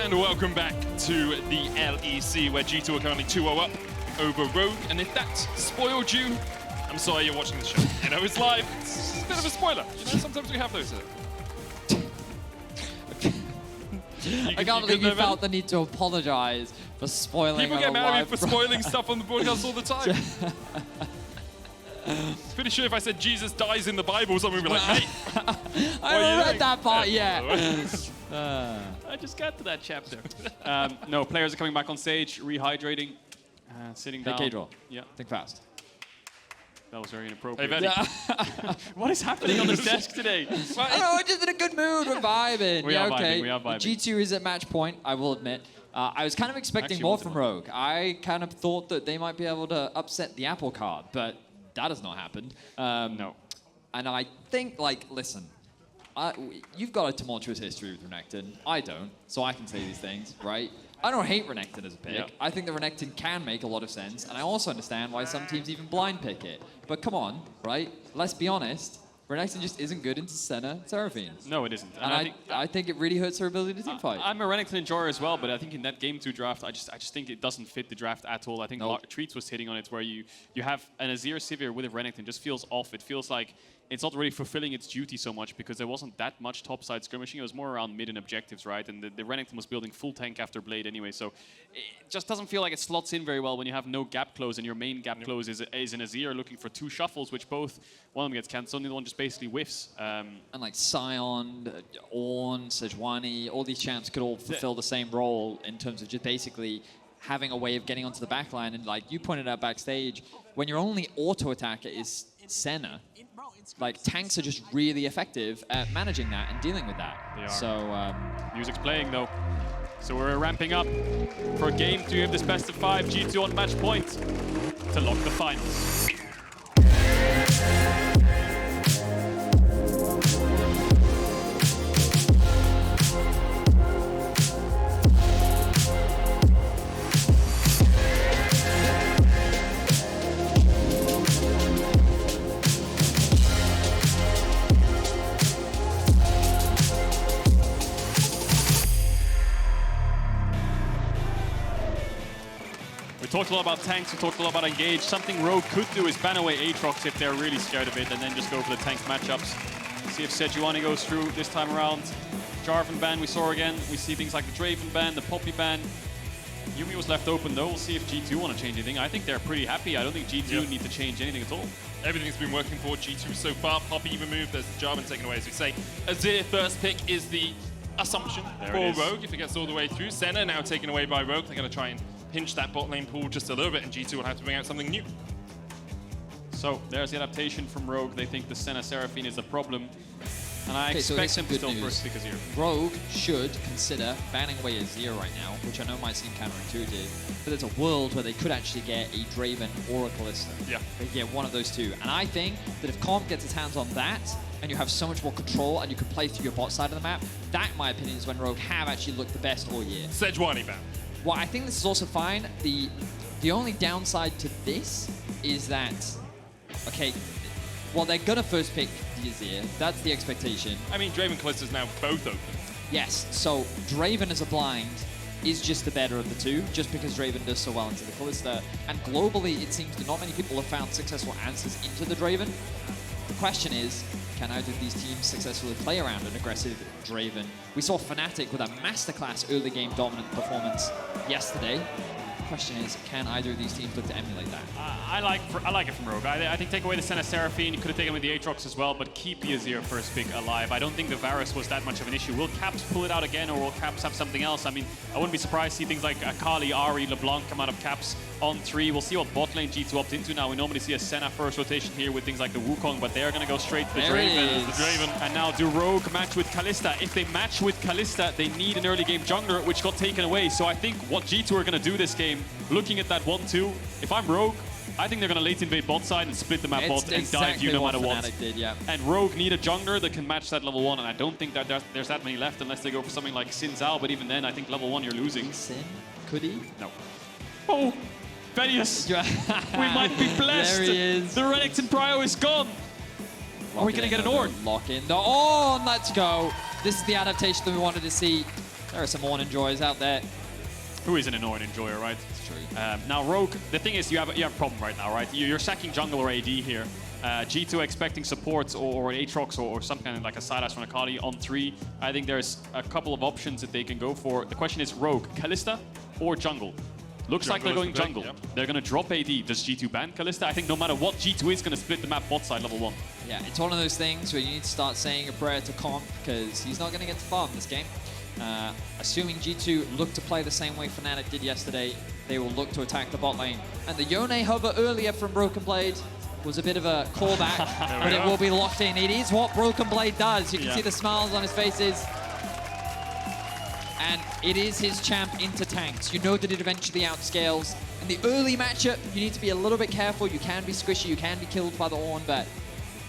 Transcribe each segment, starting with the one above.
And welcome back to the LEC, where G2 are currently 2-0 up over Rogue. And if that spoiled you, I'm sorry you're watching the show. You know, it's live. It's a bit of a spoiler. You know, sometimes we have those. I can't believe you felt the need to apologize for spoiling. People get mad at me for spoiling stuff on the broadcast all the time. Pretty sure if I said Jesus dies in the Bible, someone would be like, hey. I haven't read that part yet. I just got to that chapter. No, players are coming back on stage, rehydrating, sitting down. Hey, Caedrel. Yeah. Think fast. That was very inappropriate. Hey, Vedius. What is happening on this desk today? I don't know, we're just in a good mood. We're vibing. We are vibing. G2 is at match point, I will admit. I was kind of expecting more from Rogue. I kind of thought that they might be able to upset the apple card, but that has not happened. No. And I think, like, listen, you've got a tumultuous history with Renekton. I don't, so I can say these things, right? I don't hate Renekton as a pick. Yep. I think that Renekton can make a lot of sense, and I also understand why some teams even blind pick it. But come on, right? Let's be honest. Renekton just isn't good into Senna Seraphine. No, it isn't. And I think it really hurts her ability to teamfight. I'm a Renekton enjoyer as well, but I think in that Game 2 draft, I just think it doesn't fit the draft at all. I think Treatz was hitting on it, where you have an Azir Sivir with a Renekton just feels off. It feels like it's not really fulfilling its duty so much because there wasn't that much topside skirmishing. It was more around mid and objectives, right? And the Renekton was building full tank after Blade anyway, so it just doesn't feel like it slots in very well when you have no gap close and your main gap close is an Azir looking for two shuffles, which both, one of them gets cancelled, the other one just basically whiffs. And like Sion, Ornn, Sejuani, all these champs could all fulfill the same role in terms of just basically having a way of getting onto the backline. And like you pointed out backstage, when your only auto attacker is Senna, like tanks are just really effective at managing that and dealing with that. They are. So music's playing though. So we're ramping up for Game 2 of this best of 5, G2 on match point to lock the finals. We talked a lot about tanks, we talked a lot about engage. Something Rogue could do is ban away Aatrox if they're really scared of it and then just go for the tank matchups. See if Sejuani goes through this time around. Jarvan ban we saw again. We see things like the Draven ban, the Poppy ban. Yuumi was left open though. We'll see if G2 want to change anything. I think they're pretty happy. I don't think G2 need to change anything at all. Everything's been working for G2 so far. Poppy removed, there's Jarvan taken away, as we say. Azir first pick is the assumption for Rogue if it gets all the way through. Senna now taken away by Rogue. They're going to try and pinch that bot lane pool just a little bit, and G2 will have to bring out something new. So there's the adaptation from Rogue. They think the Senna Seraphine is a problem. And I expect them to still first pick Azir. Rogue should consider banning away Azir right now, which I know might seem counterintuitive, but there's a world where they could actually get a Draven or a Kalista. Yeah. They get one of those two. And I think that if Comp gets his hands on that, and you have so much more control, and you can play through your bot side of the map, that, in my opinion, is when Rogue have actually looked the best all year. Sejuani ban. Well, I think this is also fine. The only downside to this is that, okay, well, they're gonna first pick the Azir. That's the expectation. I mean, Draven and Kalista's now both open. Yes, so Draven as a blind is just the better of the two, just because Draven does so well into the Kalista. And globally, it seems that not many people have found successful answers into the Draven. The question is, can either of these teams successfully play around an aggressive Draven? We saw Fnatic with a masterclass early game dominant performance yesterday. The question is, can either of these teams look to emulate that? I like it from Rogue. I think take away the Senna Seraphine. You could have taken with the Aatrox as well, but keep the Azir first pick alive. I don't think the Varus was that much of an issue. Will Caps pull it out again, or will Caps have something else? I mean, I wouldn't be surprised to see things like Akali, Ahri, LeBlanc come out of Caps on 3. We'll see what bot lane G2 opt into now. We normally see a Senna first rotation here with things like the Wukong, but they're going to go straight to the Draven. And now do Rogue match with Kalista? If they match with Kalista, they need an early game jungler, which got taken away. So I think what G2 are going to do this game, looking at that 1-2, if I'm Rogue, I think they're going to late invade bot side and split the map bot and dive you no matter what. Did, yeah. And Rogue need a jungler that can match that level 1, and I don't think that there's that many left unless they go for something like Xin Zhao, but even then, I think level 1 you're losing. Sin? Could he? No. Oh! Vedius! We might be blessed! There he is. The Renekton Prio is gone! Are we going to get an Ornn? Lock in the Ornn! Let's go! This is the adaptation that we wanted to see. There are some Ornn enjoyers out there. Who isn't an Ornn enjoyer, right? It's true. Now, Rogue, the thing is, you have a problem right now, right? You're sacking jungle or AD here. G2 expecting support or an Aatrox or some kind of like a Sylas from Akali on 3. I think there's a couple of options that they can go for. The question is Rogue, Kalista or jungle? Looks like they're going jungle. Yep. They're going to drop AD. Does G2 ban Kalista? I think no matter what, G2 is going to split the map bot side level 1. Yeah, it's one of those things where you need to start saying a prayer to Comp because he's not going to get to farm this game. Assuming G2 look to play the same way Fnatic did yesterday, they will look to attack the bot lane. And the Yone hover earlier from BrokenBlade was a bit of a callback, but it will be locked in. It is what BrokenBlade does. You can see the smiles on his faces. And it is his champ into tanks. You know that it eventually outscales. In the early matchup, you need to be a little bit careful. You can be squishy, you can be killed by the Ornn, but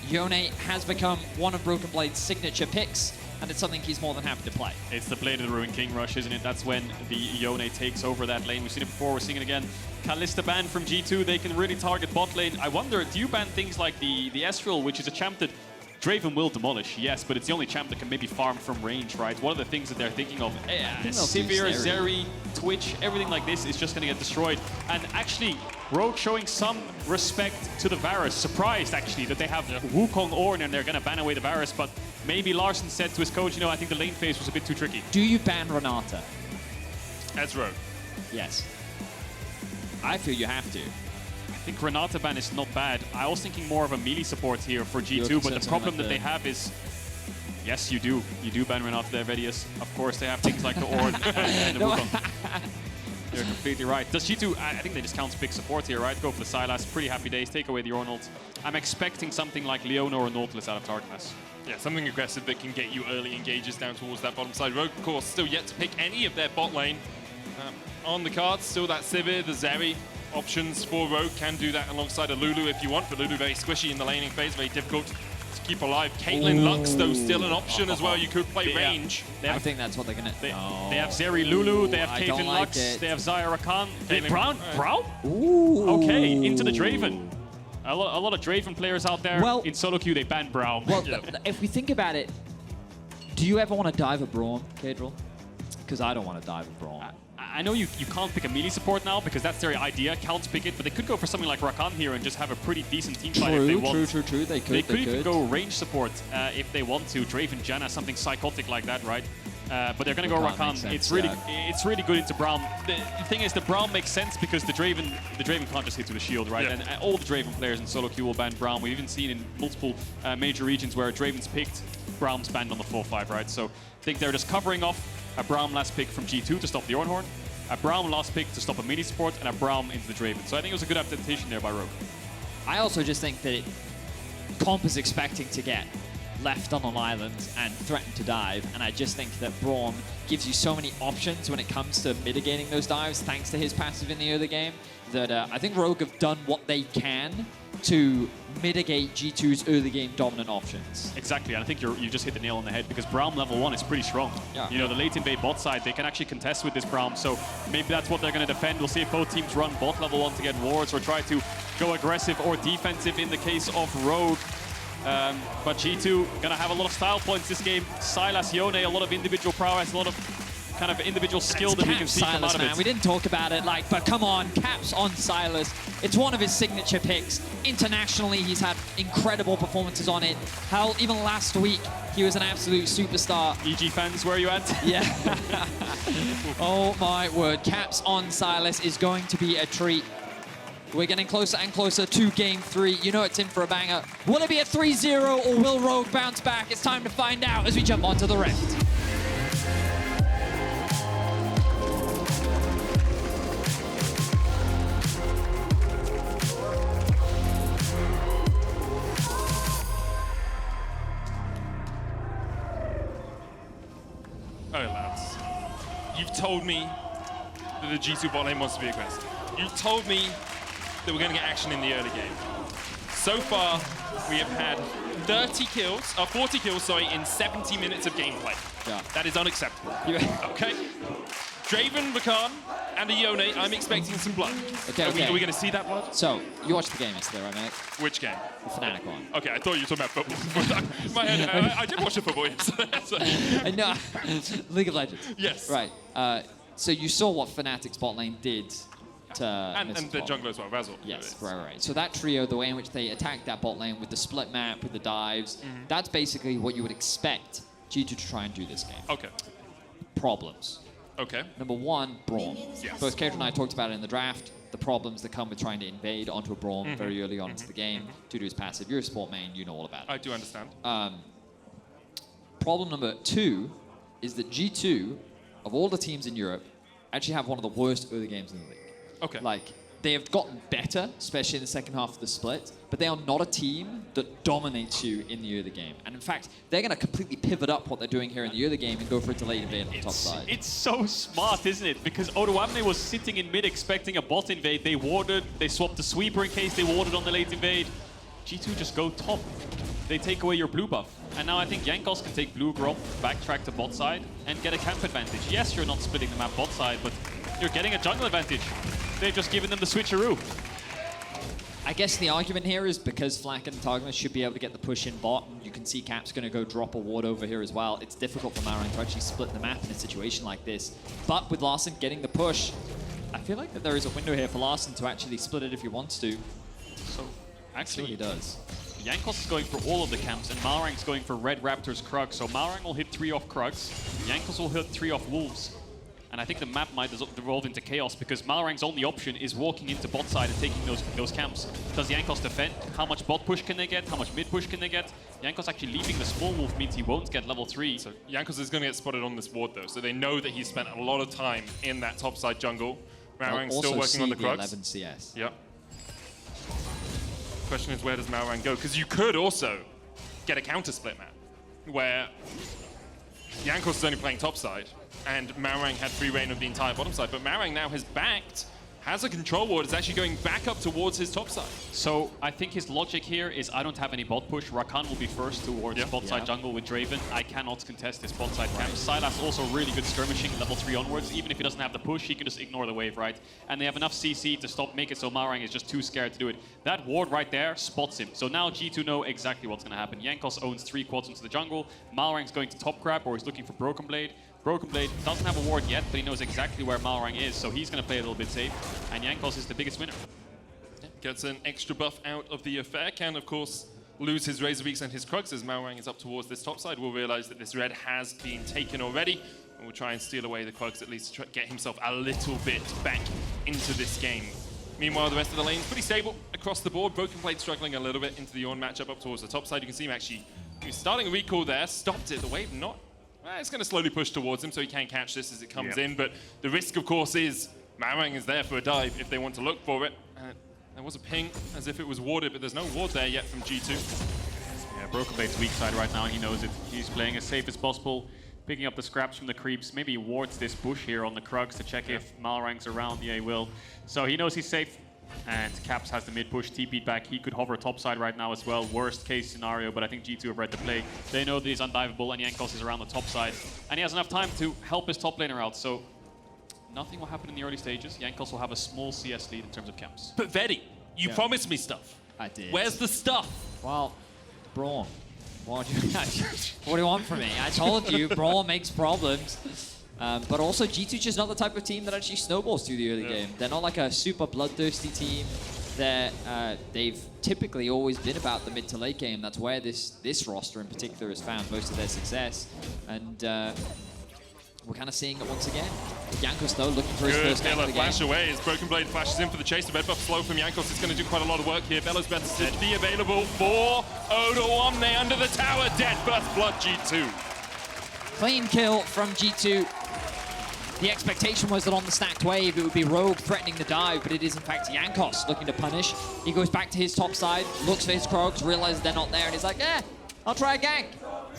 Yone has become one of BrokenBlade's signature picks, and it's something he's more than happy to play. It's the Blade of the Ruined King rush, isn't it? That's when the Yone takes over that lane. We've seen it before, we're seeing it again. Kalista ban from G2, they can really target bot lane. I wonder, do you ban things like the Ezreal, which is a champ that Draven will demolish, yes, but it's the only champ that can maybe farm from range, right? One of the things that they're thinking of, Sivir, Zeri, Twitch, everything like this is just going to get destroyed. And actually, Rogue showing some respect to the Varus. Surprised, actually, that they have Wukong Ornn and they're going to ban away the Varus, but maybe Larssen said to his coach, you know, I think the lane phase was a bit too tricky. Do you ban Renata? As Rogue? Yes. I feel you have to. I think Renata ban is not bad. I was thinking more of a melee support here for G2, but the problem that they have is, yes, you do. You do ban Renata there, Vedius. Of course, they have things like the Ornn and the Wukong. You're completely right. Does G2, I think they just count big support here, right? Go for the Sylas, pretty happy days, take away the Ornn ult. I'm expecting something like Leona or Nautilus out of Targamas. Yeah, something aggressive that can get you early engages down towards that bottom side. Rogue, of course, still yet to pick any of their bot lane. On the cards, still that Sivir, the Zeri. Options for Rogue can do that alongside a Lulu if you want, but Lulu very squishy in the laning phase, very difficult to keep alive. Caitlyn Lux, though, still an option as well. You could play range. I think that's what they're going to... They have Zeri Lulu, they have Caitlyn Lux, they have Xayah Rakan. Braum? Ooh. Okay, into the Draven. A lot of Draven players out there. Well, in solo queue, they ban Braum. Well, if we think about it, do you ever want to dive a Braum, Caedrel? Because I don't want to dive a Braum. I know you can't pick a melee support now because that's their idea, counts pick it, but they could go for something like Rakan here and just have a pretty decent team fight if they want. True. They could even go range support if they want to. Draven, Janna, something psychotic like that, right? But they're going to go Rakan. Sense, it's really good into Braum. The thing is, the Braum makes sense because the Draven can't just hit with a shield, right? Yeah. And all the Draven players in solo queue will ban Braum. We've even seen in multiple major regions where Draven's picked, Braum's banned on the 4-5, right? So I think they're just covering off a Braum last pick from G2 to stop the Ornn, a Braum last pick to stop a melee support, and a Braum into the Draven. So I think it was a good adaptation there by Rogue. I also just think that Comp is expecting to get left on an island and threaten to dive, and I just think that Braum gives you so many options when it comes to mitigating those dives thanks to his passive in the early game that I think Rogue have done what they can to mitigate G2's early game dominant options. Exactly, and I think you just hit the nail on the head because Braum level 1 is pretty strong. Yeah. You know, the late invade bot side, they can actually contest with this Braum, so maybe that's what they're going to defend. We'll see if both teams run bot level 1 to get wards or try to go aggressive or defensive in the case of Rogue. But G2 gonna have a lot of style points this game. Sylas, Yone, a lot of individual prowess, a lot of kind of individual skill that we can see come out of it. We didn't talk about it, but come on, Caps on Sylas. It's one of his signature picks. Internationally, he's had incredible performances on it. Hell, even last week, he was an absolute superstar. EG fans, where are you at? Yeah. Oh my word, Caps on Sylas is going to be a treat. We're getting closer and closer to Game 3. You know it's in for a banger. Will it be a 3-0 or will Rogue bounce back? It's time to find out as we jump onto the Rift. Oh, lads. You've told me that the G2 bot lane wants to be aggressive. You've told me that we're going to get action in the early game. So far, we have had 40 kills, in 70 minutes of gameplay. Yeah. That is unacceptable. Okay? Draven, Rakan, and a Yone. I'm expecting some blood. Okay, Are we going to see that blood? So, you watched the game yesterday, right, mate? Which game? The Fnatic one. Okay, I thought you were talking about football. My head, I did watch the football yesterday. No, League of Legends. Yes. Right. So you saw what Fnatic's bot lane did to and the jungler as well, Razzle. Yes, right. So that trio, the way in which they attacked that bot lane with the split map, with the dives, that's basically what you would expect G2 to try and do this game. Okay. Problems. Okay. Number one, Braum. Yes. Both Caedrel and I talked about it in the draft, the problems that come with trying to invade onto a Braum very early on into the game due to his passive. You're a sport main, you know all about it. I do understand. Problem number two is that G2, of all the teams in Europe, actually have one of the worst early games in the league. Okay. Like, they have gotten better, especially in the second half of the split, but they are not a team that dominates you in the early game. And in fact, they're going to completely pivot up what they're doing here in the early game and go for a delayed invade on the top side. It's so smart, isn't it? Because Odoamne was sitting in mid expecting a bot invade. They warded, they swapped the sweeper in case they warded on the late invade. G2 just go top. They take away your blue buff. And now I think Jankos can take blue Grom, backtrack to bot side, and get a camp advantage. Yes, you're not splitting the map bot side, but you're getting a jungle advantage. They've just given them the switcheroo. I guess the argument here is because Flakked and Targamas should be able to get the push in bot, and you can see Cap's going to go drop a ward over here as well. It's difficult for Malrang to actually split the map in a situation like this. But with Larssen getting the push, I feel like that there is a window here for Larssen to actually split it if he wants to. So actually he does. Jankos is going for all of the camps, and Malrang's going for Red Raptor's Krug. So Malrang will hit 3 off Krugs, Jankos will hit 3 off Wolves. And I think the map might devolve into chaos because Malrang's only option is walking into bot side and taking those camps. Does Jankos defend? How much bot push can they get? How much mid push can they get? Jankos actually leaving the small wolf means he won't get level 3. So Jankos is going to get spotted on this ward though, so they know that he spent a lot of time in that top side jungle. Malrang's still working on the Krugs. 11 CS. Yep. Question is, where does Malrang go? Because you could also get a counter split map where Jankos is only playing top side and Malrang had free reign of the entire bottom side, but Malrang now has backed, has a control ward, is actually going back up towards his top side. So I think his logic here is I don't have any bot push. Rakan will be first towards bot side jungle with Draven. I cannot contest his bot side camp. Sylas also really good skirmishing level 3 onwards. Even if he doesn't have the push, he can just ignore the wave, right? And they have enough CC to make it so Malrang is just too scared to do it. That ward right there spots him. So now G2 know exactly what's going to happen. Jankos owns 3 quads into the jungle. Malrang's going to top grab or he's looking for BrokenBlade. BrokenBlade doesn't have a ward yet, but he knows exactly where Malrang is, so he's going to play a little bit safe. And Jankos is the biggest winner. Gets an extra buff out of the affair, can of course lose his Razor Beaks and his Krugs as Malrang is up towards this top side. We'll realize that this red has been taken already, and we'll try and steal away the Krugs at least to get himself a little bit back into this game. Meanwhile, the rest of the lane's pretty stable across the board. BrokenBlade struggling a little bit into the Ornn matchup up towards the top side. You can see him actually starting a recall there, stopped it, the wave not. It's going to slowly push towards him so he can catch this as it comes in, but the risk, of course, is Malrang is there for a dive if they want to look for it. There was a ping as if it was warded, but there's no ward there yet from G2. Yeah, BrokenBlade's weak side right now, and he knows it. He's playing as safe as possible, picking up the scraps from the creeps. Maybe he wards this bush here on the Krugs to check if Malrang's around. Yeah, he will. So he knows he's safe. And Caps has the mid push, TP'd back. He could hover top side right now as well. Worst case scenario, but I think G2 have read the play. They know that he's undivable and Jankos is around the top side. And he has enough time to help his top laner out. So nothing will happen in the early stages. Jankos will have a small CS lead in terms of camps. But Vedi, you promised me stuff. I did. Where's the stuff? Well, Braum. What do you want from me? I told you, Braum makes problems. But also, G2's just not the type of team that actually snowballs through the early game. They're not like a super bloodthirsty team. They've typically always been about the mid to late game. That's where this roster in particular has found most of their success. And we're kind of seeing it once again. Jankos, though, looking for his first gank of the game. Flash away as BrokenBlade flashes in for the chase. The red buff slow from Jankos. It's going to do quite a lot of work here. Bellows better to be available for Odoamne under the tower. Dead first blood, G2. Clean kill from G2. The expectation was that on the stacked wave, it would be Rogue threatening the dive, but it is in fact Jankos looking to punish. He goes back to his top side, looks for his Krogs, realizes they're not there, and he's like, I'll try a gank.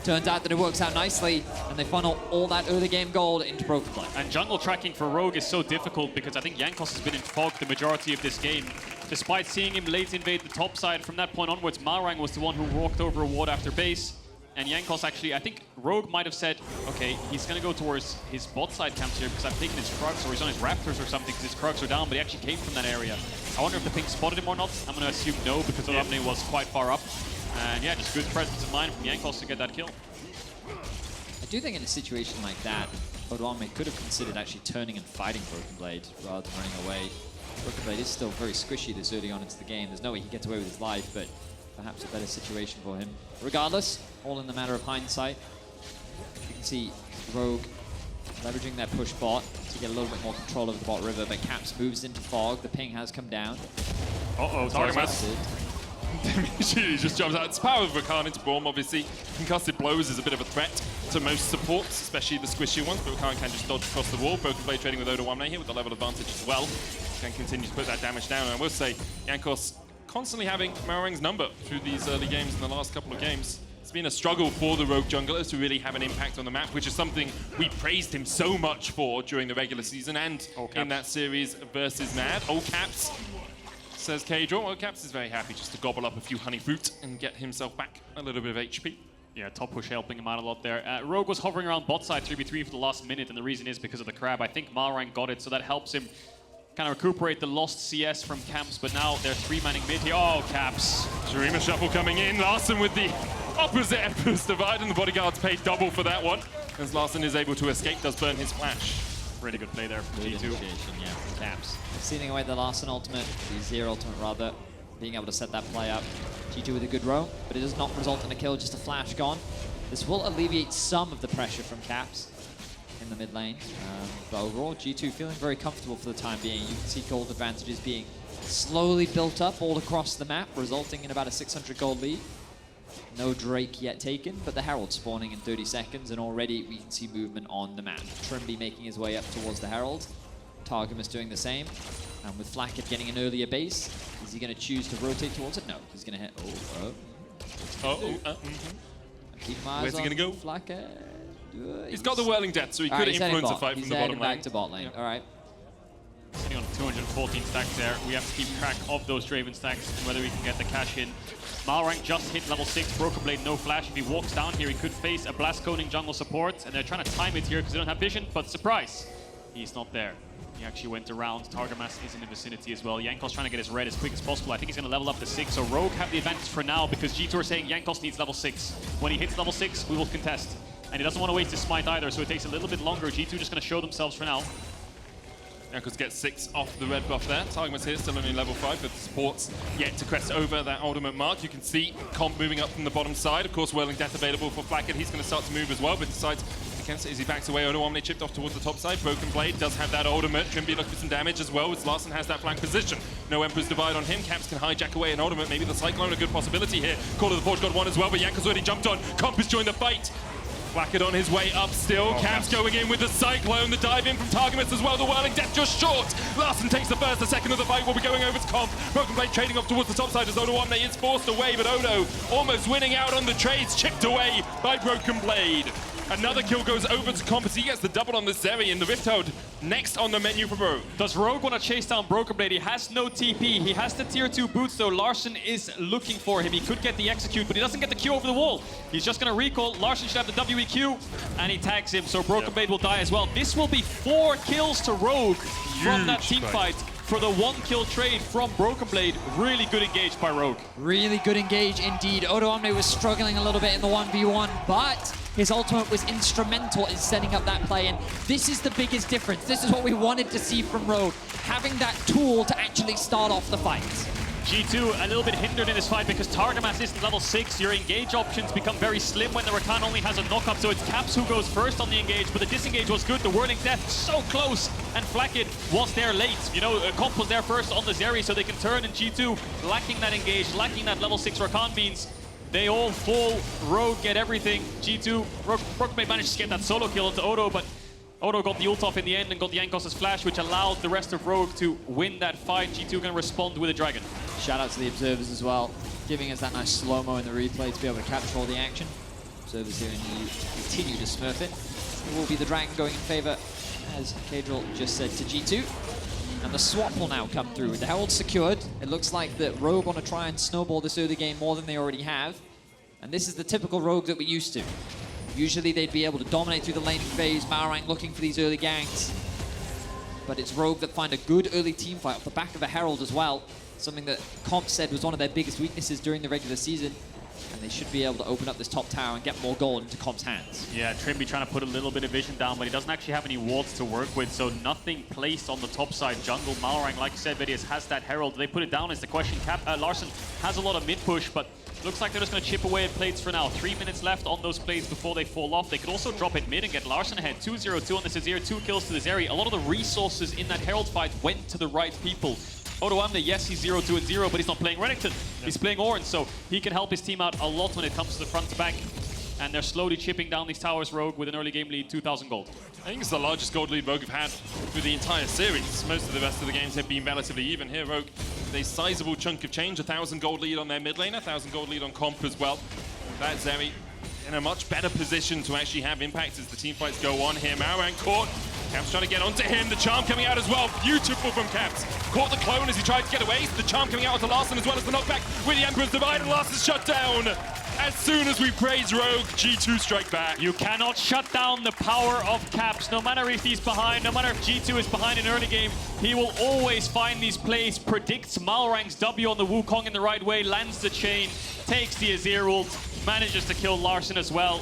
Turns out that it works out nicely, and they funnel all that early game gold into BrokenBlade. And jungle tracking for Rogue is so difficult because I think Jankos has been in fog the majority of this game. Despite seeing him late invade the top side, from that point onwards, Malrang was the one who walked over a ward after base. And Jankos actually, I think Rogue might have said, okay, he's going to go towards his bot side camps here because I've taken his Krugs, or he's on his Raptors or something because his Krugs are down, but he actually came from that area. I wonder if the ping spotted him or not. I'm going to assume no because Odoamne was quite far up. And yeah, just good presence of mind from Jankos to get that kill. I do think in a situation like that, Odoamne could have considered actually turning and fighting BrokenBlade rather than running away. BrokenBlade is still very squishy this early on into the game. There's no way he gets away with his life, but perhaps a better situation for him. Regardless, all in the matter of hindsight. You can see Rogue leveraging that push bot to get a little bit more control over the bot river, but Caps moves into Fog. The ping has come down. Uh-oh, Targamas. He just jumps out. It's power of Rakan into Braum, obviously. Concussive blows is a bit of a threat to most supports, especially the squishy ones, but Rakan can just dodge across the wall. BrokenBlade trading with Odoamne here with the level advantage as well. Can continue to put that damage down. And I will say, Jankos constantly having Malrang's number through these early games in the last couple of games. It's been a struggle for the Rogue jungler to really have an impact on the map, which is something we praised him so much for during the regular season and in that series versus Mad. Oh, Caps, says Caedrel. Well, Caps is very happy just to gobble up a few honey fruit and get himself back a little bit of HP. Yeah, top push helping him out a lot there. Rogue was hovering around bot side 3v3 for the last minute, and the reason is because of the crab. I think Malrang got it, so that helps him kind of recuperate the lost CS from Camps, but now they're 3-manning mid here. Oh, Caps. Shurima shuffle coming in. Larssen with the opposite Emperor's Divide, and the bodyguards paid double for that one. As Larssen is able to escape, does burn his flash. Really good play there from G2. Yeah, from Caps. Sealing away the Larssen ultimate, the Zeri ultimate rather, being able to set that play up. G2 with a good row, but it does not result in a kill, just a flash gone. This will alleviate some of the pressure from Caps in the mid lane. But overall, G2 feeling very comfortable for the time being. You can see gold advantages being slowly built up all across the map, resulting in about a 600 gold lead. No Drake yet taken, but the Herald spawning in 30 seconds, and already we can see movement on the map. Trymbi making his way up towards the Herald. Targamas doing the same. And with Flakked getting an earlier base, is he going to choose to rotate towards it? No, he's going to hit... Keep my eyes Where's he going to go? Flakked. He's got the Whirling Death, so he could influence a fight from the bottom lane. Back to bot lane. All right. Sitting on 214 stacks there. We have to keep track of those Draven stacks and whether we can get the cash in. Malrang just hit level 6. BrokenBlade no flash. If he walks down here, he could face a blast coning jungle support, and they're trying to time it here because they don't have vision. But surprise, he's not there. He actually went around. Targamas is in the vicinity as well. Jankos trying to get his red as quick as possible. I think he's going to level up to 6. So Rogue have the advantage for now because G2 are saying Jankos needs level 6. When he hits level 6, we will contest. And he doesn't want to waste his smite either, so it takes a little bit longer. G2 just going to show themselves for now. Jankos gets 6 off the red buff there. Targamas here still only level 5, but the support's yet to crest over that ultimate mark. You can see Comp moving up from the bottom side. Of course, Whirling Death available for Flakked. He's going to start to move as well, but decides against it as he backs away. Odoamne chipped off towards the top side. BrokenBlade does have that ultimate. Trymbi looking for some damage as well, as Larssen has that flank position. No Emperor's Divide on him. Caps can hijack away an ultimate. Maybe the Cyclone, a good possibility here. Call of the Forge got one as well, but Jankos already jumped on. Comp has joined the fight. Flakked on his way up still. Caps going in with the Cyclone. The dive in from Targamas as well. The Whirling Death just short. Larssen takes the first. The second of the fight will be going over to Comp. BrokenBlade trading off towards the top side as Odoamne is forced away, but Odo almost winning out on the trades. Chipped away by BrokenBlade. Another kill goes over to Comp as he gets the double on the Zeri, and the Rift Hold next on the menu for Rogue. Does Rogue want to chase down BrokenBlade? He has no TP. He has the tier 2 boots, so Larssen is looking for him. He could get the execute, but he doesn't get the Q over the wall. He's just going to recall. Larssen should have the WEQ, and he tags him, so BrokenBlade will die as well. This will be 4 kills to Rogue from that team fight. For the 1-kill trade from BrokenBlade. Really good engage by Rogue. Really good engage indeed. Odoamne was struggling a little bit in the 1v1, but his ultimate was instrumental in setting up that play, and this is the biggest difference. This is what we wanted to see from Rogue, having that tool to actually start off the fight. G2 a little bit hindered in this fight because Targamas isn't level 6. Your engage options become very slim when the Rakan only has a knock-up, so it's Caps who goes first on the engage, but the disengage was good. The Whirling Death so close, and Flakked was there late. You know, Comp was there first on the Zeri, so they can turn, and G2 lacking that engage, lacking that level 6 Rakan means they all fall. Rogue get everything. G2, BrokenBlade managed to get that solo kill into Odo, but Odo got the ult off in the end and got the Jankos' flash, which allowed the rest of Rogue to win that fight. G2 going to respond with a dragon. Shout out to the observers as well, giving us that nice slow-mo in the replay to be able to capture all the action. Observers here in the EU continue to smurf it. It will be the dragon going in favor, as Caedrel just said to G2. And the swap will now come through. The Herald secured. It looks like that Rogue want to try and snowball this early game more than they already have. And this is the typical Rogue that we're used to. Usually they'd be able to dominate through the laning phase, Malrang looking for these early ganks. But it's Rogue that find a good early team fight off the back of a Herald as well. Something that Comp said was one of their biggest weaknesses during the regular season. And they should be able to open up this top tower and get more gold into Comp's hands. Yeah, Trymbi trying to put a little bit of vision down, but he doesn't actually have any wards to work with, so nothing placed on the top side jungle. Malrang, like you said, Vedius has that Herald. They put it down is the question. Larssen has a lot of mid-push, but looks like they're just going to chip away at plates for now. 3 minutes left on those plates before they fall off. They could also drop it mid and get Larssen ahead. 2-0-2 on this Azir, 2 kills to the Zeri. A lot of the resources in that Herald fight went to the right people. Odoamne, yes, he's 0-2-0, but he's not playing Renekton. He's playing Ornn, so he can help his team out a lot when it comes to the front to back. And they're slowly chipping down these towers, Rogue, with an early game lead, 2,000 gold. I think it's the largest gold lead Rogue have had through the entire series. Most of the rest of the games have been relatively even. Here, Rogue, a sizable chunk of change, 1,000 gold lead on their mid lane, 1,000 gold lead on Comp as well. That Zeri in a much better position to actually have impact as the team fights go on here. Malrang caught. Caps trying to get onto him. The charm coming out as well. Beautiful from Caps. Caught the clone as he tried to get away. The charm coming out onto Larssen as well as the knockback with the Emperor's Divide, and Larssen's shut down. As soon as we praise Rogue, G2 strike back. You cannot shut down the power of Caps. No matter if he's behind, no matter if G2 is behind in early game, he will always find these plays, predicts Malrang's W on the Wukong in the right way, lands the chain, takes the Azir ult, manages to kill Larssen as well.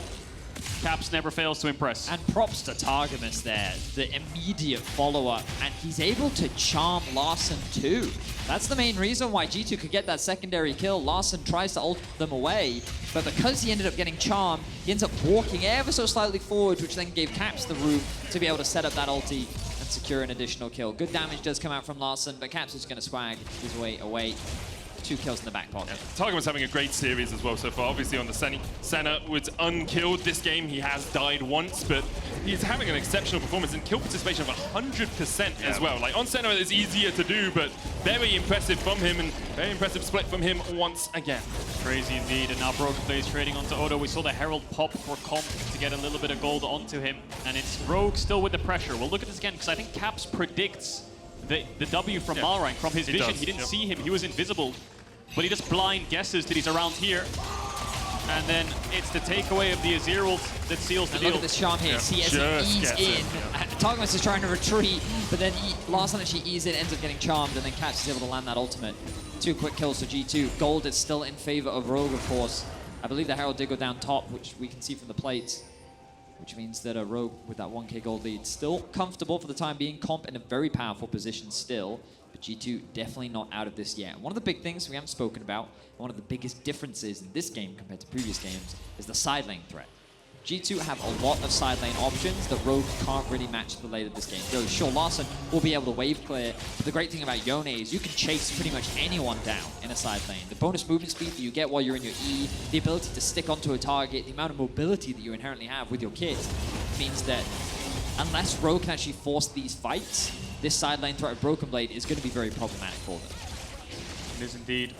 Caps never fails to impress. And props to Targamas there, the immediate follow-up, and he's able to charm Larssen too. That's the main reason why G2 could get that secondary kill. Larssen tries to ult them away, but because he ended up getting charmed, he ends up walking ever so slightly forward, which then gave Caps the room to be able to set up that ulti and secure an additional kill. Good damage does come out from Larssen, but Caps is going to swag his way away. 2 kills in the back pocket. Yeah. Targamas having a great series as well so far. Obviously on the Senna was unkilled this game. He has died once, but he's having an exceptional performance and kill participation of 100% as well. Like on Senna it's easier to do, but very impressive from him and very impressive split from him once again. Crazy indeed, and now BrokenBlade is trading onto Odo. We saw the Herald pop for Comp to get a little bit of gold onto him, and it's Rogue still with the pressure. We'll look at this again because I think Caps predicts the W from Malrang from his vision. He didn't see him, he was invisible, but he just blind guesses that he's around here. And then it's the takeaway of the Azir ult that seals the deal. Look at this charm here. See, as he eased in, Targamas is trying to retreat, but then Larssen actually eased in, ends up getting charmed, and then Caps is able to land that ultimate. 2 quick kills to G2. Gold is still in favor of Rogue, of course. I believe the Herald did go down top, which we can see from the plates, which means that a Rogue with that 1k gold lead still comfortable for the time being. Comp in a very powerful position still, but G2 definitely not out of this yet. One of the big things we haven't spoken about, one of the biggest differences in this game compared to previous games, is the side lane threat. G2 have a lot of side lane options that Rogue can't really match the late of this game. Though sure, Larssen will be able to wave clear, but the great thing about Yone is you can chase pretty much anyone down in a side lane. The bonus movement speed that you get while you're in your E, the ability to stick onto a target, the amount of mobility that you inherently have with your kit means that unless Rogue can actually force these fights, this side lane threat of BrokenBlade is going to be very problematic for them. It is indeed.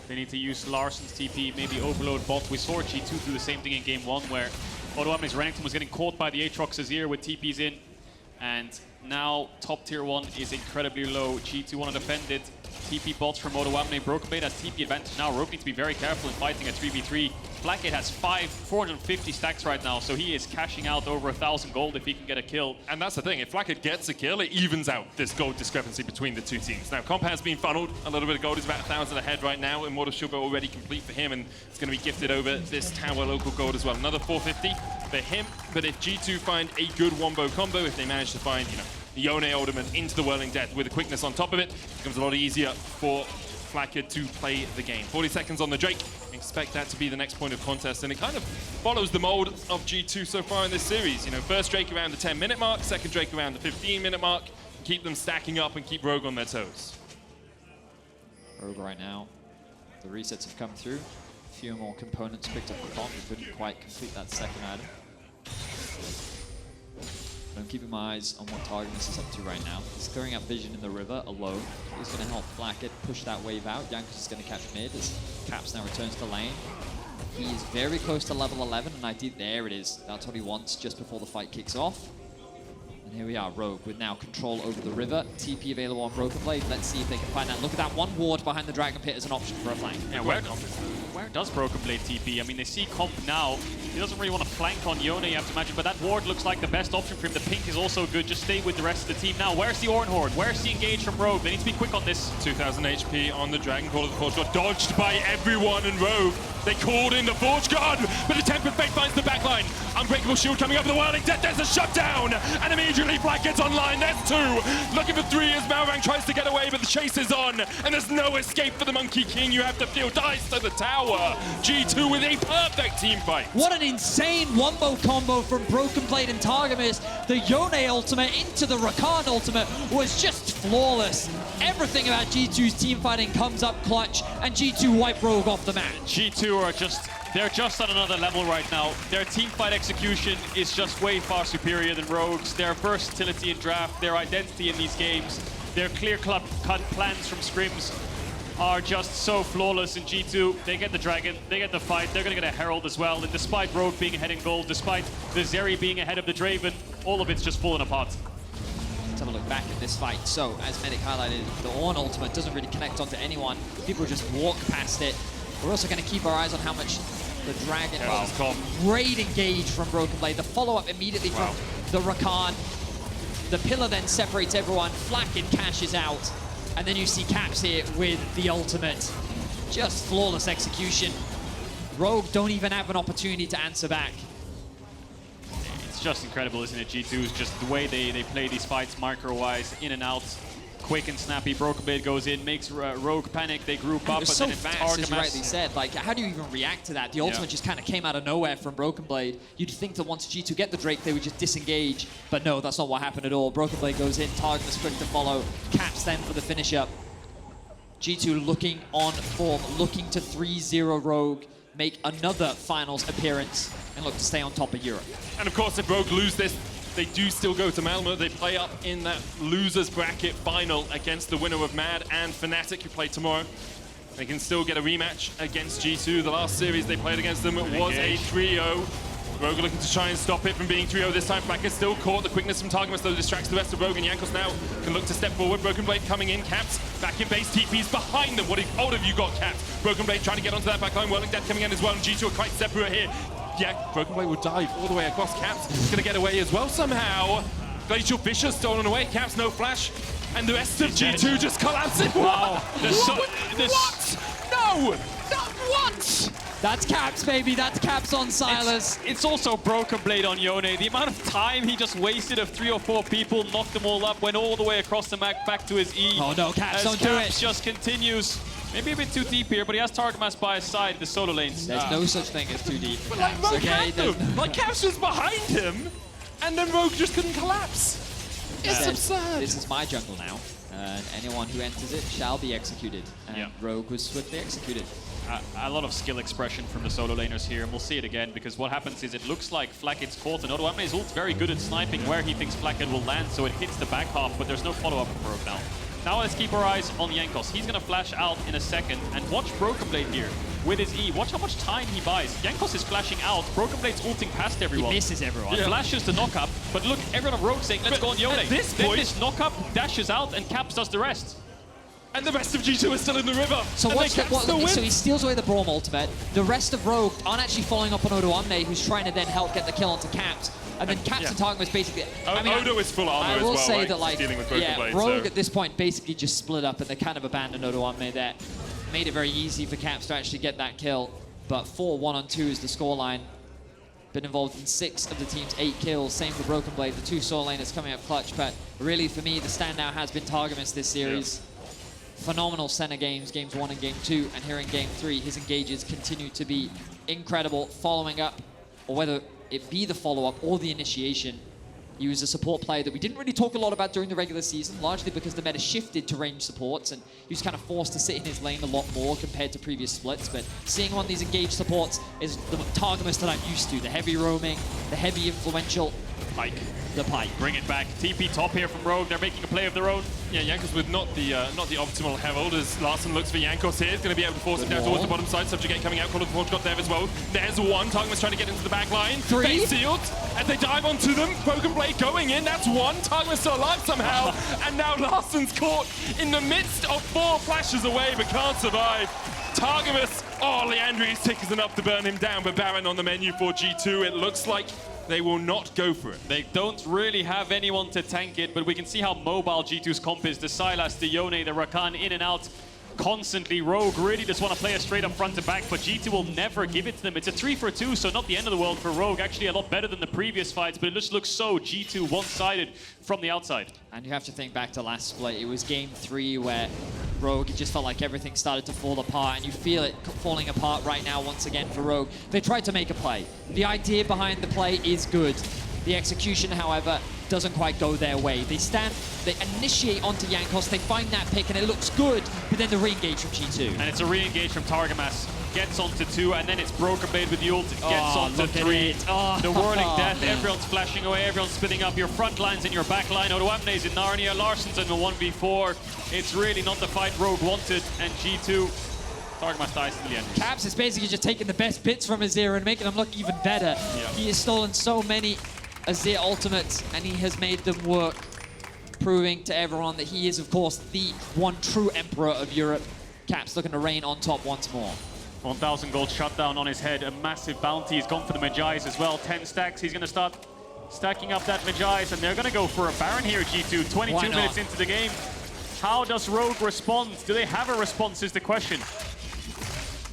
They need to use Larssen's TP, maybe overload bot. We saw G2 do the same thing in game 1 where Odoamne's Renekton was getting caught by the Aatrox Azir with TPs in. And now top tier 1 is incredibly low. G2 want to defend it. TP bots from Odoamne. BrokenBlade has TP advantage now. Rogue needs to be very careful in fighting a 3v3. Flakked has 450 stacks right now, so he is cashing out over 1,000 gold if he can get a kill. And that's the thing, if Flakked gets a kill, it evens out this gold discrepancy between the two teams. Now, Comp has been funneled. A little bit of gold is about 1,000 ahead right now. Immortal Shield already complete for him, and it's going to be gifted over this tower local gold as well. Another 450 for him, but if G2 find a good wombo combo, if they manage to find, Yone Odoamne into the Whirling Death with a quickness on top of it, it becomes a lot easier for Flakked to play the game. 40 seconds on the Drake. Expect that to be the next point of contest, and it kind of follows the mold of G2 so far in this series. First Drake around the 10-minute mark, second Drake around the 15-minute mark. Keep them stacking up and keep Rogue on their toes. Rogue right now, the resets have come through. A few more components picked up for Comp. We couldn't quite complete that second item. But I'm keeping my eyes on what Targamas is up to right now. He's clearing up vision in the river alone. He's going to help Flakked push that wave out. Jankos is going to catch mid as Caps now returns to lane. He is very close to level 11, and there it is. That's what he wants just before the fight kicks off. And here we are, Rogue with now control over the river. TP available on BrokenBlade. Let's see if they can find that. Look at that one ward behind the Dragon Pit as an option for a flank. Yeah, where where does BrokenBlade TP? I mean, they see Comp now. He doesn't really want to flank on Yone, you have to imagine, but that ward looks like the best option for him. The pink is also good. Just stay with the rest of the team. Now, where's the Ornn Horde? Where's the engage from Rogue? They need to be quick on this. 2,000 HP on the Dragon Call of the Forge God, dodged by everyone in Rogue. They called in the Forge God, but the Tempered Fate finds the backline. Unbreakable Shield coming over the Whirling Death. There's a shutdown, and immediately Flakked online. There's 2. Looking for 3 as Malrang tries to get away, but the chase is on, and there's no escape for the Monkey King. You have to feel dice to the tower. G2 with a perfect team fight. What an insane wombo combo from BrokenBlade and Targamas. The Yone ultimate into the Rakan ultimate was just flawless. Everything about G2's team fighting comes up clutch, and G2 wipe Rogue off the match. G2 are they're just on another level right now. Their team fight execution is just way far superior than Rogue's. Their versatility in draft, their identity in these games, their clear-cut plans from scrims are just so flawless in G2. They get the Dragon, they get the fight, they're gonna get a Herald as well. And despite Rogue being ahead in gold, despite the Zeri being ahead of the Draven, all of it's just falling apart. Let's have a look back at this fight. So, as Medic highlighted, the Ornn ultimate doesn't really connect onto anyone. People just walk past it. We're also going to keep our eyes on how much the Dragon does. Great engage from BrokenBlade. The follow-up immediately from the Rakan. The pillar then separates everyone. Flakked cashes out. And then you see Caps here with the ultimate. Just flawless execution. Rogue don't even have an opportunity to answer back. It's just incredible, isn't it? G2's just the way they play these fights, micro-wise, in and out. Quick and snappy. BrokenBlade goes in, makes Rogue panic. They group up, it was and so then it's fast, as you Targamas. rightly said. Like, how do you even react to that? The ultimate just kind of came out of nowhere from BrokenBlade. You'd think that once G2 get the Drake, they would just disengage. But no, that's not what happened at all. BrokenBlade goes in, Targamas quick to follow. Caps then for the finish up. G2 looking on form, looking to 3-0 Rogue, make another finals appearance, and look to stay on top of Europe. And of course, if Rogue lose this, they do still go to Malmo. They play up in that losers bracket final against the winner of Mad and Fnatic, who play tomorrow. They can still get a rematch against G2. The last series they played against them was a 3-0. Rogue looking to try and stop it from being 3-0 this time. Flakked still caught. The quickness from Targamas though distracts the rest of Rogue, and Jankos now can look to step forward. BrokenBlade coming in. Caps back in base. TP's behind them. What have you got, Caps? BrokenBlade trying to get onto that backline. Whirling Death coming in as well, and G2 are quite separate here. Yeah, BrokenBlade will dive all the way across. Caps gonna get away as well somehow. Glacial Fisher stolen away. Caps no flash, and the rest of G2 just collapsing. Wow. What? No! What? That's Caps, baby. That's Caps on Sylas. It's also BrokenBlade on Yone. The amount of time he just wasted of 3 or 4 people, knocked them all up, went all the way across the map back to his E. Oh no, Caps, don't do Caps it. just continues. Maybe a bit too deep here, but he has Targamas by his side, the solo lanes. There's no such thing as too deep. But like Rogue had them. Like Caps was behind him, and then Rogue just couldn't collapse. It's absurd. This is my jungle now, and anyone who enters it shall be executed. And Rogue was swiftly executed. A lot of skill expression from the solo laners here, and we'll see it again, because what happens is it looks like Flakked's caught, and Odoamne's ult very good at sniping where he thinks Flakked will land, so it hits the back half, but there's no follow-up from Rogue now. Now let's keep our eyes on Jankos. He's gonna flash out in a second, and watch BrokenBlade here with his E. Watch how much time he buys. Jankos is flashing out, BrokenBlade's ulting past everyone. He misses everyone. He flashes the knock-up, but look, everyone on Rogue saying, let's go on Yone. At this then point, this knock-up dashes out, and Caps does the rest. And the rest of G2 is still in the river. So so he steals away the Braum ultimate. The rest of Rogue aren't actually following up on Odoamne, who's trying to then help get the kill onto Caps. And then Caps and Targamas basically... Odo is full armor as well, I will say right? that, like, Dealing with BrokenBlade, Rogue at this point basically just split up, and they kind of abandoned Odoamne there. Made it very easy for Caps to actually get that kill. But 4-1-on-2 is the scoreline. Been involved in 6 of the team's 8 kills. Same for BrokenBlade, the 2 solo laners coming up clutch. But really, for me, the standout has been Targamas this series. Phenomenal center games 1 and game 2, and here in game 3, his engages continue to be incredible, following up, or whether it be the follow-up or the initiation. He was a support player that we didn't really talk a lot about during the regular season, largely because the meta shifted to range supports, and he was kind of forced to sit in his lane a lot more compared to previous splits. But seeing him on these engaged supports is the Targamas that I'm used to, the heavy roaming, the heavy influential. Pike. The Pike. Bring it back. TP top here from Rogue. They're making a play of their own. Yeah, Jankos with not the optimal Herald as Larssen looks for Jankos here. He's going to be able to force him down towards the bottom side. Subjugate coming out. Call of the Forge got there as well. There's one. Targamas trying to get into the back line. 3. Base sealed as they dive onto them. BrokenBlade going in. That's 1. Targamas still alive somehow. And now Larssen's caught in the midst of 4 flashes away but can't survive. Targamas Oh, Leandri's tick is enough to burn him down, but Baron on the menu for G2. It looks like they will not go for it. They don't really have anyone to tank it, but we can see how mobile G2's comp is. The Sylas, the Yone, the Rakan in and out constantly. Rogue really just want to play a straight up front to back, but G2 will never give it to them. It's a 3-for-2, so not the end of the world for Rogue. Actually a lot better than the previous fights, but it just looks so G2 one-sided from the outside. And you have to think back to last split. It was game 3 where Rogue, it just felt like everything started to fall apart, and you feel it falling apart right now once again for Rogue. They tried to make a play. The idea behind the play is good. The execution, however, doesn't quite go their way. They initiate onto Jankos, they find that pick, and it looks good, but then the re-engage from G2. And it's a re-engage from Targamas. Gets onto 2, and then it's BrokenBlade with the ult. Gets onto 3. The whirling death, everyone's flashing away, everyone's splitting up. Your front line's in your back line. Odoamne is in Narnia, Larssen's in the 1v4. It's really not the fight Rogue wanted, and G2, Targamas dies to the end. Caps is basically just taking the best bits from Azir and making them look even better. Yeah. He has stolen so many Azir ultimates, and he has made them work, proving to everyone that he is, of course, the one true emperor of Europe. Caps looking to reign on top once more. 1,000 gold shutdown on his head, a massive bounty. He's gone for the Magi's as well. 10 stacks. He's going to start stacking up that Magi's, and they're going to go for a Baron here, G2. 22 minutes into the game. How does Rogue respond? Do they have a response is the question.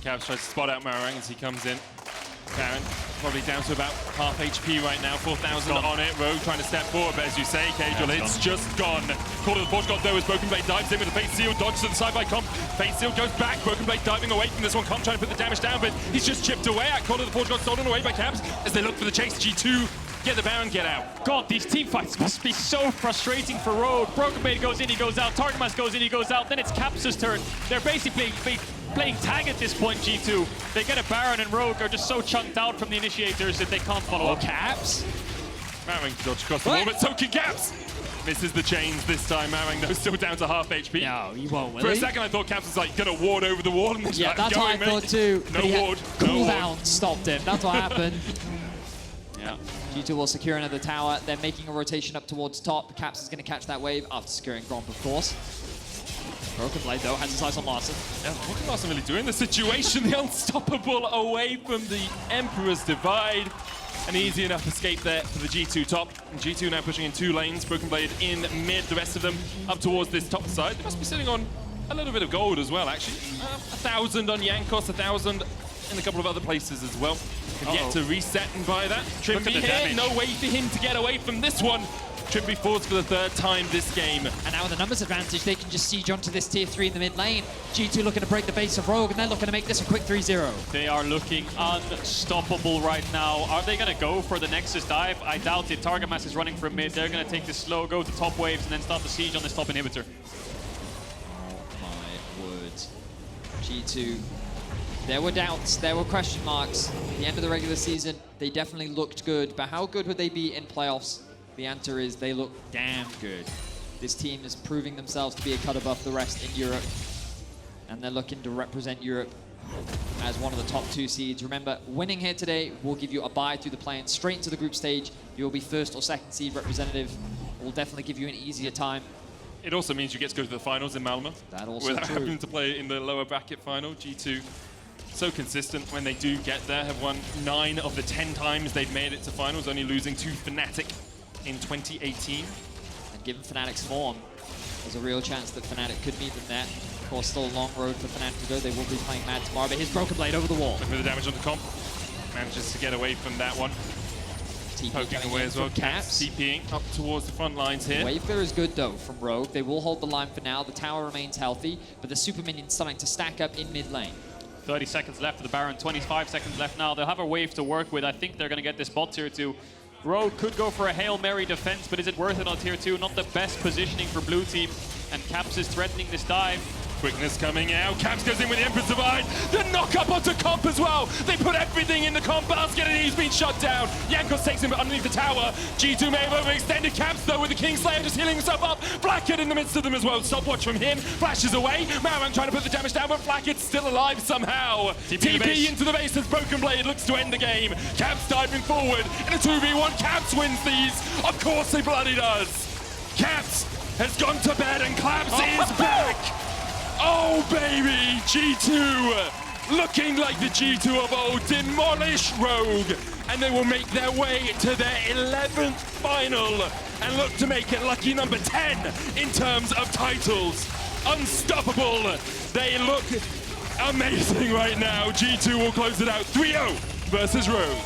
Caps tries to spot out Malrang as he comes in. Baron probably down to about half HP right now, 4,000 on it. Rogue trying to step forward, but as you say, Caedrel, it's just gone. Call to the Forge God though as BrokenBlade dives in with a Fate Seal, dodge to the side by Comp. Fate Seal goes back, BrokenBlade diving away from this one. Comp trying to put the damage down, but he's just chipped away at. Call to the Forge God stolen away by Caps as they look for the chase. G2 get the Baron, get out. God, these team fights must be so frustrating for Rogue. BrokenBlade goes in, he goes out. Targamas goes in, he goes out. Then it's Caps' turn. They're basically playing tag at this point, G2. They get a Baron, and Rogue are just so chunked out from the initiators that they can't follow up. Caps? Malrang can dodge across the wall, but so can Caps. Misses the chains this time. Malrang though still down to half HP. No, he won't, will For a he? second I thought Caps was like gonna ward over the wall, and Yeah, like, that's what I thought too. No ward. Cooldown stopped him. That's what happened. Yeah. G2 will secure another tower. They're making a rotation up towards top. Caps is going to catch that wave after securing Braum, of course. BrokenBlade, though, has his eyes on Larssen. Yeah, what can Larssen really do in the situation? The unstoppable away from the Emperor's Divide. An easy enough escape there for the G2 top. And G2 now pushing in 2 lanes. BrokenBlade in mid, the rest of them up towards this top side. They must be sitting on a little bit of gold as well, actually. 1,000 on Jankos, 1,000 in a couple of other places as well. Can get to reset and buy that. Trymbi here, damage. no way for him to get away from this one. Trymbi falls for the 3rd time this game. And now with the numbers advantage, they can just siege onto this tier 3 in the mid lane. G2 looking to break the base of Rogue, and they're looking to make this a quick 3-0. They are looking unstoppable right now. Are they going to go for the Nexus dive? I doubt it. Targamas is running from mid. They're going to take this slow, go to top waves, and then start the siege on this top inhibitor. Oh my word. G2. There were doubts, there were question marks. At the end of the regular season, they definitely looked good, but how good would they be in playoffs? The answer is they look damn good. This team is proving themselves to be a cut above the rest in Europe, and they're looking to represent Europe as one of the top 2 seeds. Remember, winning here today will give you a bye through the play-in straight into the group stage. You will be 1st or 2nd seed representative. It will definitely give you an easier time. It also means you get to go to the finals in Malmö. That also without true. having to play in the lower bracket final. G2 so consistent when they do get there, have won 9 of the 10 times they've made it to finals, only losing to Fnatic in 2018. And given Fnatic's form, there's a real chance that Fnatic could meet them there. Of course, still a long road for Fnatic to go. They will be playing Mad tomorrow, but here's BrokenBlade over the wall. Looking for the damage on the comp. Manages to get away from that one. Poking away as well. Caps TPing up towards the front lines here. Wave clear is good though from Rogue. They will hold the line for now. The tower remains healthy, but the super minion's starting to stack up in mid lane. 30 seconds left for the Baron, 25 seconds left now. They'll have a wave to work with. I think they're going to get this bot tier 2. Rogue could go for a Hail Mary defense, but is it worth it on tier 2? Not the best positioning for blue team, and Caps is threatening this dive. Quickness coming out. Caps goes in with the Emperor's Divide. The knock up onto Comp as well. They put everything in the Comp basket and he's been shut down. Jankos takes him underneath the tower. G2 may have overextended. Caps though with the Kingslayer just healing himself up. Flakked in the midst of them as well. Stopwatch from him. Flashes away. Malrang trying to put the damage down, but Flakked's still alive somehow. TP into the base as BrokenBlade looks to end the game. Caps diving forward in a 2v1. Caps wins these. Of course he bloody does. Caps has gone to bed and Claps is back. Oh, baby! G2 looking like the G2 of old, demolish Rogue, and they will make their way to their 11th final and look to make it lucky number 10 in terms of titles. Unstoppable. They look amazing right now. G2 will close it out 3-0 versus Rogue.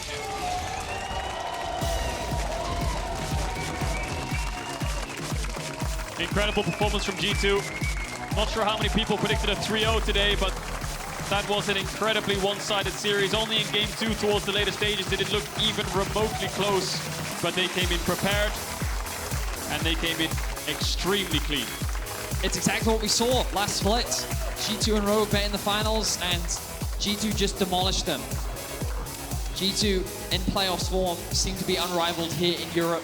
Incredible performance from G2. Not sure how many people predicted a 3-0 today, but that was an incredibly one-sided series. Only in game 2 towards the later stages did it look even remotely close, but they came in prepared and they came in extremely clean. It's exactly what we saw last split. G2 and Rogue met in the finals and G2 just demolished them. G2 in playoffs form seemed to be unrivaled here in Europe.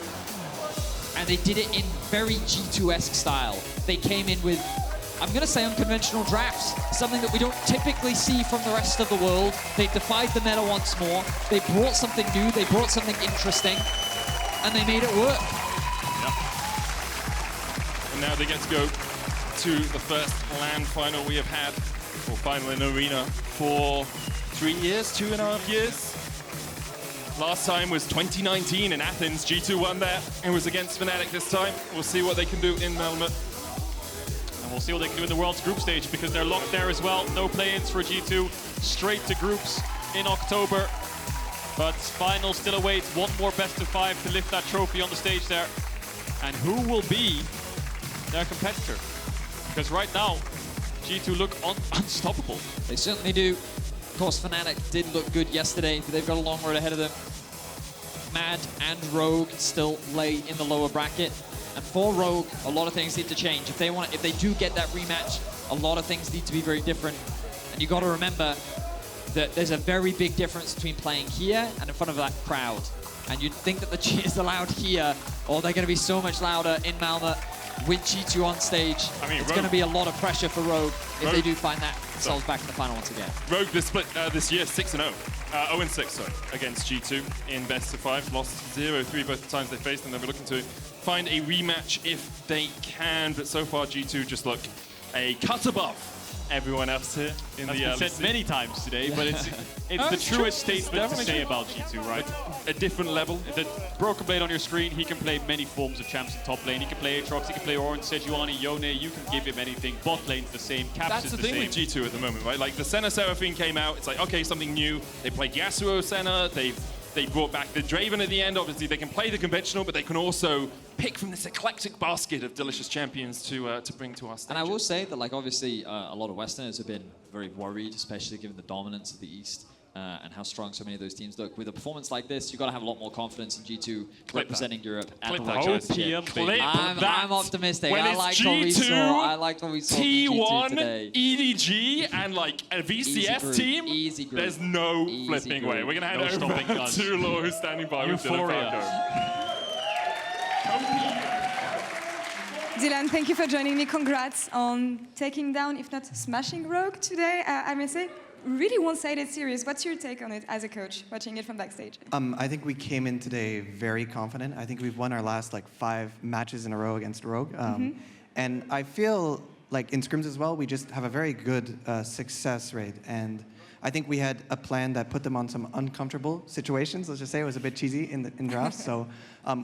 And they did it in very G2-esque style. They came in with, I'm going to say, unconventional drafts, something that we don't typically see from the rest of the world. They defied the meta once more. They brought something new, they brought something interesting, and they made it work. Yep. And now they get to go to the first LAN final we have had, or final in Arena, for 3 years, 2.5 years. Last time was 2019 in Athens. G2 won there. It was against Fnatic this time. We'll see what they can do in Melbourne. And we'll see what they can do in the World's group stage because they're locked there as well. No play-ins for G2. Straight to groups in October. But final still awaits. One more best of 5 to lift that trophy on the stage there. And who will be their competitor? Because right now, G2 look unstoppable. They certainly do. Of course, Fnatic did look good yesterday, but they've got a long road ahead of them. Mad and Rogue still lay in the lower bracket. And for Rogue, a lot of things need to change. If they do get that rematch, a lot of things need to be very different. And you got to remember that there's a very big difference between playing here and in front of that crowd. And you'd think that the cheers are loud here, or they're going to be so much louder in Malmö with G2 on stage. I mean, it's going to be a lot of pressure for Rogue if they do find themselves back in the final once again. Rogue this split this year 6-0. 0-6, sorry, against G2 in best of 5. Lost 0-3 both the times they faced them. They'll be looking to find a rematch if they can, but so far G2 just look a cut above everyone else here in the LEC. That's been said many times today, but it's the truest statement to say about G2, right? A different level. The BrokenBlade on your screen, he can play many forms of champs in top lane. He can play Aatrox, he can play Ornn, Sejuani, Yone. You can give him anything. Bot lane's the same, Caps That's is the the thing same. with G2 at the moment, right? Like the Senna Seraphine came out, it's like, okay, something new. They played Yasuo Senna, they brought back the Draven at the end. Obviously, they can play the conventional, but they can also pick from this eclectic basket of delicious champions to bring to us. And I will say that, like, obviously, a lot of Westerners have been very worried, especially given the dominance of the East and how strong so many of those teams look. With a performance like this, you've got to have a lot more confidence in G2 representing Europe at the World Championship. I'm optimistic. I like what we saw. I like what we saw from G2 today. EDG and like a VCS team. Easy group. There's no flipping way. We're gonna hand over to Laure, who's standing by with Falco. Dylan, thank you for joining me. Congrats on taking down, if not smashing Rogue today. I may say, really one-sided series. What's your take on it as a coach, watching it from backstage? I think we came in today very confident. I think we've won our last 5 matches in a row against Rogue. And I feel like in scrims as well, we just have a very good success rate. And I think we had a plan that put them on some uncomfortable situations. Let's just say it was a bit cheesy in drafts. So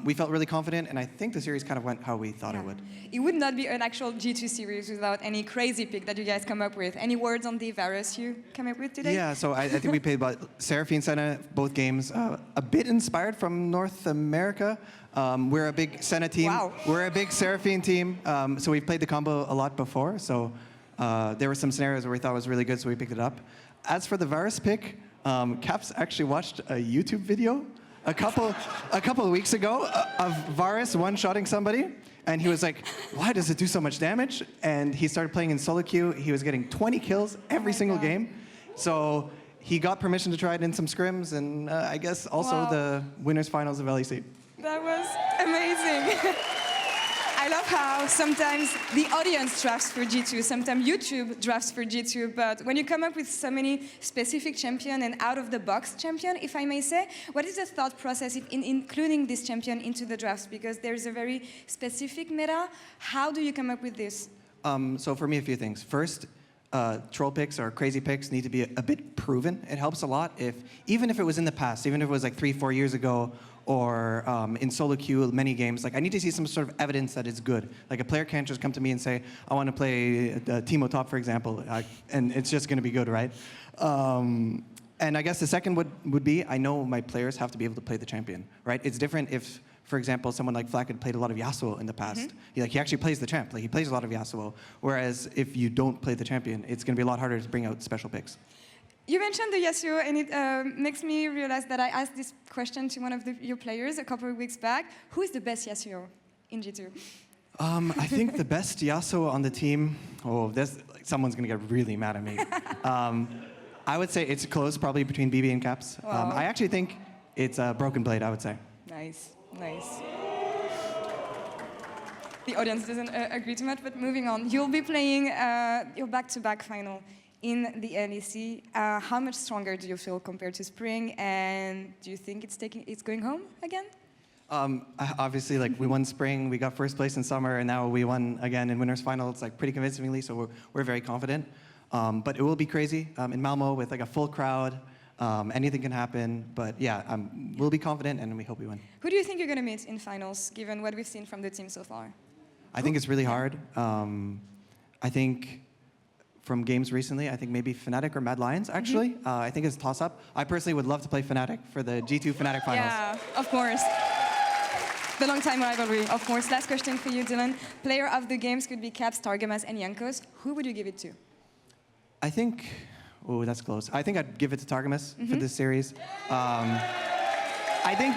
we felt really confident, and I think the series kind of went how we thought it would. It would not be an actual G2 series without any crazy pick that you guys come up with. Any words on the Varus you come up with today? Yeah, so I think we played about Seraphine Senna both games. A bit inspired from North America. We're a big Senna team. Wow. We're a big Seraphine team. So we've played the combo a lot before. So there were some scenarios where we thought it was really good, so we picked it up. As for the Varus pick, Caps actually watched a YouTube video a couple of weeks ago of Varus one-shotting somebody, and he was like, why does it do so much damage? And he started playing in solo queue. He was getting 20 kills every single game. So he got permission to try it in some scrims, and I guess also the winners finals of LEC. That was amazing. I love how sometimes the audience drafts for G2, sometimes YouTube drafts for G2, but when you come up with so many specific champion and out-of-the-box champion, if I may say, what is the thought process in including this champion into the drafts? Because there's a very specific meta. How do you come up with this? So for me, a few things. First, troll picks or crazy picks need to be a bit proven. It helps a lot even if it was in the past, even if it was like 3-4 years ago, or in solo queue many games. Like I need to see some sort of evidence that it's good. Like a player can't just come to me and say, I want to play Teemo top, for example, and it's just going to be good, right? And I guess the second would be, I know my players have to be able to play the champion, right? It's different if, for example, someone like Flakked played a lot of Yasuo in the past. He actually plays the champ. Like he plays a lot of Yasuo. Whereas if you don't play the champion, it's going to be a lot harder to bring out special picks. You mentioned the Yasuo, and it makes me realize that I asked this question to one of your players a couple of weeks back. Who is the best Yasuo in G2? I think the best Yasuo on the team, someone's going to get really mad at me. I would say it's close, probably between BB and Caps. Wow. I actually think it's BrokenBlade, I would say. Nice, nice. The audience doesn't agree too much, but moving on. You'll be playing your back-to-back final in the LEC. How much stronger do you feel compared to spring, and do you think it's going home again? Obviously, like we won spring, we got first place in summer, and now we won again in winners final. It's like pretty convincingly, so we're very confident. But it will be crazy in Malmo with like a full crowd. Anything can happen, but yeah, we'll be confident and we hope we win. Who do you think you're going to meet in finals, given what we've seen from the team so far? I think it's really hard. I think from games recently, I think maybe Fnatic or Mad Lions, actually. I think it's a toss-up. I personally would love to play Fnatic for the G2 Fnatic finals. Yeah, of course. The long-time rivalry, of course. Last question for you, Dylan. Player of the games could be Caps, Targamas, and Jankos. Who would you give it to? I think, that's close. I think I'd give it to Targamas for this series. I think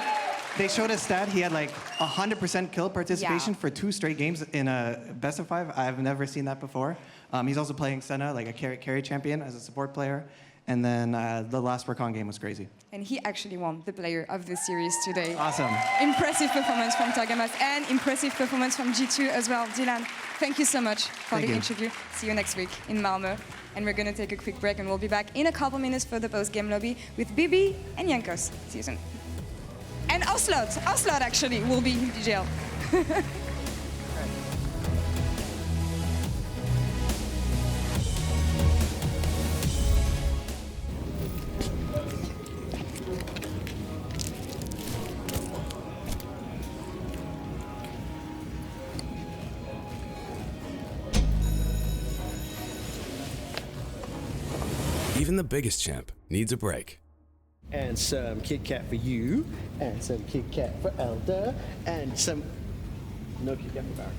they showed a stat, he had like 100% kill participation for 2 straight games in a best of 5. I've never seen that before. He's also playing Senna, like a carry champion as a support player. And then the last Rakan game was crazy. And he actually won the player of the series today. Awesome. Impressive performance from Targamas and impressive performance from G2 as well. Dylan, thank you so much for the interview. See you next week in Malmö. And we're going to take a quick break and we'll be back in a couple minutes for the post-game lobby with BB and Jankos. See you soon. And Oslot actually will be in jail. Even the biggest champ needs a break. And some Kit Kat for you, and some Kit Kat for Elder, and some no Kit Kat for Barrett.